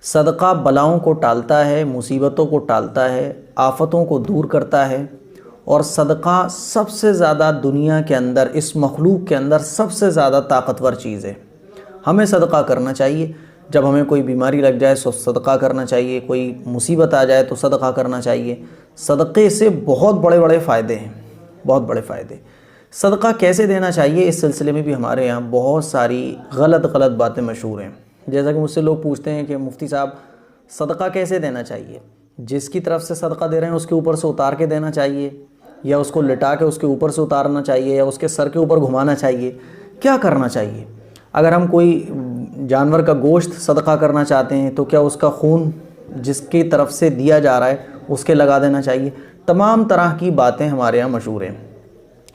صدقہ بلاؤں کو ٹالتا ہے، مصیبتوں کو ٹالتا ہے، آفتوں کو دور کرتا ہے، اور صدقہ سب سے زیادہ دنیا کے اندر، اس مخلوق کے اندر سب سے زیادہ طاقتور چیز ہے۔ ہمیں صدقہ کرنا چاہیے۔ جب ہمیں کوئی بیماری لگ جائے تو صدقہ کرنا چاہیے، کوئی مصیبت آ جائے تو صدقہ کرنا چاہیے۔ صدقے سے بہت بڑے بڑے فائدے ہیں، بہت بڑے فائدے۔ صدقہ کیسے دینا چاہیے، اس سلسلے میں بھی ہمارے یہاں بہت ساری غلط باتیں مشہور ہیں۔ جیسا کہ مجھ سے لوگ پوچھتے ہیں کہ مفتی صاحب صدقہ کیسے دینا چاہیے؟ جس کی طرف سے صدقہ دے رہے ہیں اس کے اوپر سے اتار کے دینا چاہیے، یا اس کو لٹا کے اس کے اوپر سے اتارنا چاہیے، یا اس کے سر کے اوپر گھمانا چاہیے؟ کیا کرنا چاہیے؟ اگر ہم کوئی جانور کا گوشت صدقہ کرنا چاہتے ہیں تو کیا اس کا خون جس کی طرف سے دیا جا رہا ہے اس کے لگا دینا چاہیے؟ تمام طرح کی باتیں ہمارے یہاں مشہور ہیں۔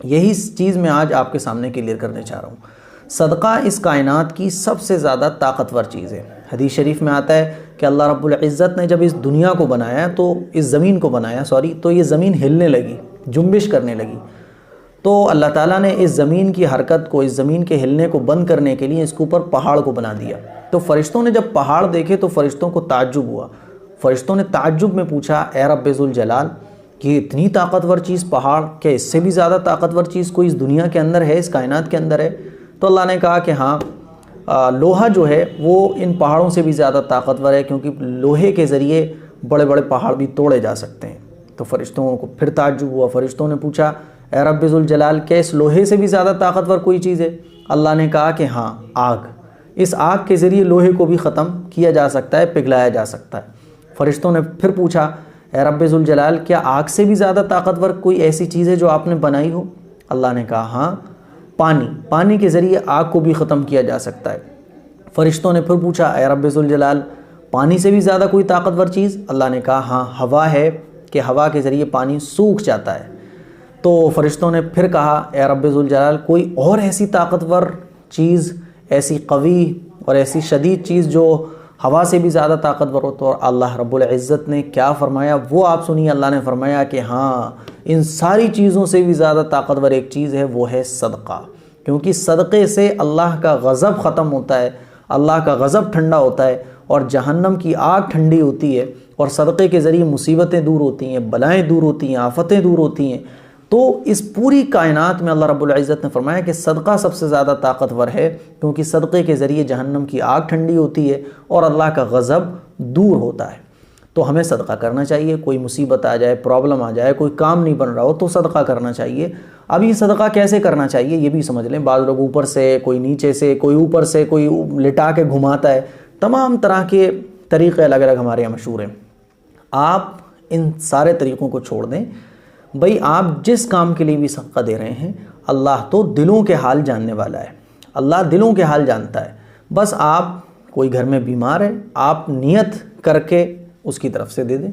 یہی چیز میں آج آپ کے سامنے کلیئر کرنے چاہ رہا ہوں۔ صدقہ اس کائنات کی سب سے زیادہ طاقتور چیز ہے۔ حدیث شریف میں آتا ہے کہ اللہ رب العزت نے جب اس دنیا کو بنایا، تو اس زمین کو بنایا تو یہ زمین ہلنے لگی، جنبش کرنے لگی۔ تو اللہ تعالیٰ نے اس زمین کی حرکت کو، اس زمین کے ہلنے کو بند کرنے کے لیے اس کے اوپر پہاڑ کو بنا دیا۔ تو فرشتوں نے جب پہاڑ دیکھے تو فرشتوں کو تعجب ہوا۔ فرشتوں نے تعجب میں پوچھا، اے رب ذوالجلال، کہ اتنی طاقتور چیز پہاڑ، کیا اس سے بھی زیادہ طاقتور چیز کوئی اس دنیا کے اندر ہے، اس کائنات کے اندر ہے؟ تو اللہ نے کہا کہ ہاں، لوہا جو ہے وہ ان پہاڑوں سے بھی زیادہ طاقتور ہے، کیونکہ لوہے کے ذریعے بڑے بڑے پہاڑ بھی توڑے جا سکتے ہیں۔ تو فرشتوں کو پھر تعجب ہوا، فرشتوں نے پوچھا، اے رب ذوالجلال، کیا اس لوہے سے بھی زیادہ طاقتور کوئی چیز ہے؟ اللہ نے کہا کہ ہاں، آگ۔ اس آگ کے ذریعے لوہے کو بھی ختم کیا جا سکتا ہے، پگھلایا جا سکتا ہے۔ فرشتوں نے پھر پوچھا، اے رب ذوالجلال، کیا آگ سے بھی زیادہ طاقتور کوئی ایسی چیز ہے جو آپ نے بنائی ہو؟ اللہ نے کہا ہاں، پانی کے ذریعے آگ کو بھی ختم کیا جا سکتا ہے۔ فرشتوں نے پھر پوچھا، اے رب ذوالجلال، پانی سے بھی زیادہ کوئی طاقتور چیز؟ اللہ نے کہا ہاں، ہوا ہے، کہ ہوا کے ذریعے پانی سوکھ جاتا ہے۔ تو فرشتوں نے پھر کہا، اے رب ذوالجلال، کوئی اور ایسی طاقتور چیز، ایسی قوی اور ایسی شدید چیز جو ہوا سے بھی زیادہ طاقتور ہو؟ تو اللہ رب العزت نے کیا فرمایا وہ آپ سنیے۔ اللہ نے فرمایا کہ ہاں، ان ساری چیزوں سے بھی زیادہ طاقتور ایک چیز ہے، وہ ہے صدقہ۔ کیونکہ صدقے سے اللہ کا غضب ختم ہوتا ہے، اللہ کا غضب ٹھنڈا ہوتا ہے، اور جہنم کی آگ ٹھنڈی ہوتی ہے، اور صدقے کے ذریعے مصیبتیں دور ہوتی ہیں، بلائیں دور ہوتی ہیں، آفتیں دور ہوتی ہیں۔ تو اس پوری کائنات میں اللہ رب العزت نے فرمایا کہ صدقہ سب سے زیادہ طاقتور ہے، کیونکہ صدقے کے ذریعے جہنم کی آگ ٹھنڈی ہوتی ہے اور اللہ کا غضب دور ہوتا ہے۔ تو ہمیں صدقہ کرنا چاہیے۔ کوئی مصیبت آ جائے، پرابلم آ جائے، کوئی کام نہیں بن رہا ہو تو صدقہ کرنا چاہیے۔ اب یہ صدقہ کیسے کرنا چاہیے یہ بھی سمجھ لیں۔ بعض لوگ اوپر سے، کوئی نیچے سے، کوئی اوپر سے، کوئی لٹا کے گھماتا ہے۔ تمام طرح کے طریقے الگ الگ ہمارے یہاں مشہور ہیں۔ آپ ان سارے طریقوں کو چھوڑ دیں۔ بھئی آپ جس کام کے لیے بھی صدقہ دے رہے ہیں، اللہ تو دلوں کے حال جاننے والا ہے، اللہ دلوں کے حال جانتا ہے۔ بس آپ، کوئی گھر میں بیمار ہے، آپ نیت کر کے اس کی طرف سے دے دیں۔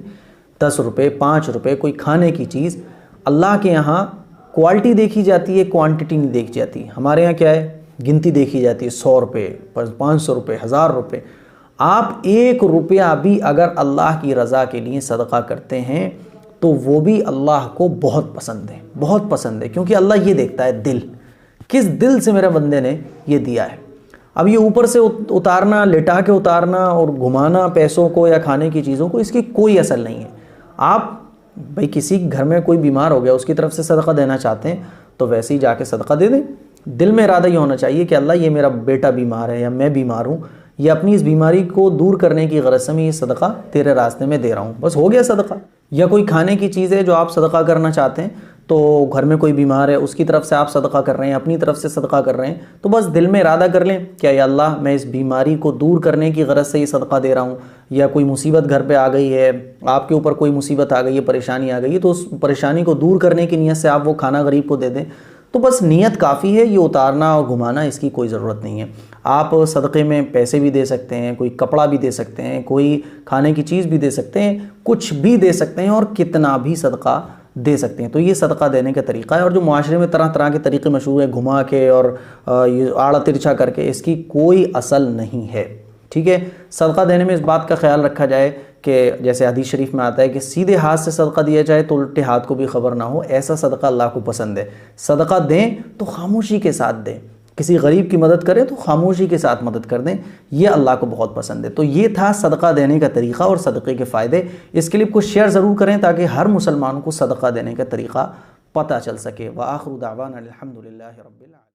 10 روپے، 5 روپے، کوئی کھانے کی چیز۔ اللہ کے یہاں کوالٹی دیکھی جاتی ہے، کوانٹٹی نہیں دیکھی جاتی۔ ہمارے یہاں کیا ہے؟ گنتی دیکھی جاتی ہے، 100 روپے، 500 روپے، 1000 روپے۔ آپ 1 روپیہ بھی اگر اللہ کی رضا کے لیے صدقہ کرتے ہیں تو وہ بھی اللہ کو بہت پسند ہے، بہت پسند ہے، کیونکہ اللہ یہ دیکھتا ہے دل، کس دل سے میرے بندے نے یہ دیا ہے۔ اب یہ اوپر سے اتارنا، لٹا کے اتارنا اور گھمانا پیسوں کو یا کھانے کی چیزوں کو، اس کی کوئی اصل نہیں ہے۔ آپ بھئی کسی گھر میں کوئی بیمار ہو گیا، اس کی طرف سے صدقہ دینا چاہتے ہیں تو ویسے ہی جا کے صدقہ دے دیں۔ دل میں ارادہ یہ ہونا چاہیے کہ اللہ، یہ میرا بیٹا بیمار ہے یا میں بیمار ہوں، یا اپنی اس بیماری کو دور کرنے کی غرض سے میں یہ صدقہ تیرے راستے میں دے رہا ہوں، بس ہو گیا صدقہ۔ یا کوئی کھانے کی چیز ہے جو آپ صدقہ کرنا چاہتے ہیں، تو گھر میں کوئی بیمار ہے، اس کی طرف سے آپ صدقہ کر رہے ہیں، اپنی طرف سے صدقہ کر رہے ہیں، تو بس دل میں ارادہ کر لیں کہ یا اللہ، میں اس بیماری کو دور کرنے کی غرض سے یہ صدقہ دے رہا ہوں۔ یا کوئی مصیبت گھر پہ آ گئی ہے، آپ کے اوپر کوئی مصیبت آ گئی ہے، پریشانی آ گئی ہے، تو اس پریشانی کو دور کرنے کی نیت سے آپ وہ کھانا غریب کو دے دیں، تو بس نیت کافی ہے۔ یہ اتارنا اور گھمانا اس کی کوئی ضرورت نہیں ہے۔ آپ صدقے میں پیسے بھی دے سکتے ہیں، کوئی کپڑا بھی دے سکتے ہیں، کوئی کھانے کی چیز بھی دے سکتے ہیں، کچھ بھی دے سکتے ہیں، اور کتنا بھی صدقہ دے سکتے ہیں۔ تو یہ صدقہ دینے کا طریقہ ہے۔ اور جو معاشرے میں طرح طرح کے طریقے مشہور ہیں، گھما کے اور یہ آڑا ترچھا کر کے، اس کی کوئی اصل نہیں ہے، ٹھیک ہے۔ صدقہ دینے میں اس بات کا خیال رکھا جائے کہ جیسے حدیث شریف میں آتا ہے کہ سیدھے ہاتھ سے صدقہ دیا جائے تو الٹے ہاتھ کو بھی خبر نہ ہو، ایسا صدقہ اللہ کو پسند ہے۔ صدقہ دیں تو خاموشی کے ساتھ دیں، کسی غریب کی مدد کریں تو خاموشی کے ساتھ مدد کر دیں، یہ اللہ کو بہت پسند ہے۔ تو یہ تھا صدقہ دینے کا طریقہ اور صدقے کے فائدے۔ اس کلپ کو شیئر ضرور کریں تاکہ ہر مسلمان کو صدقہ دینے کا طریقہ پتہ چل سکے۔ وآخر دعوانا الحمدللہ رب العالمین۔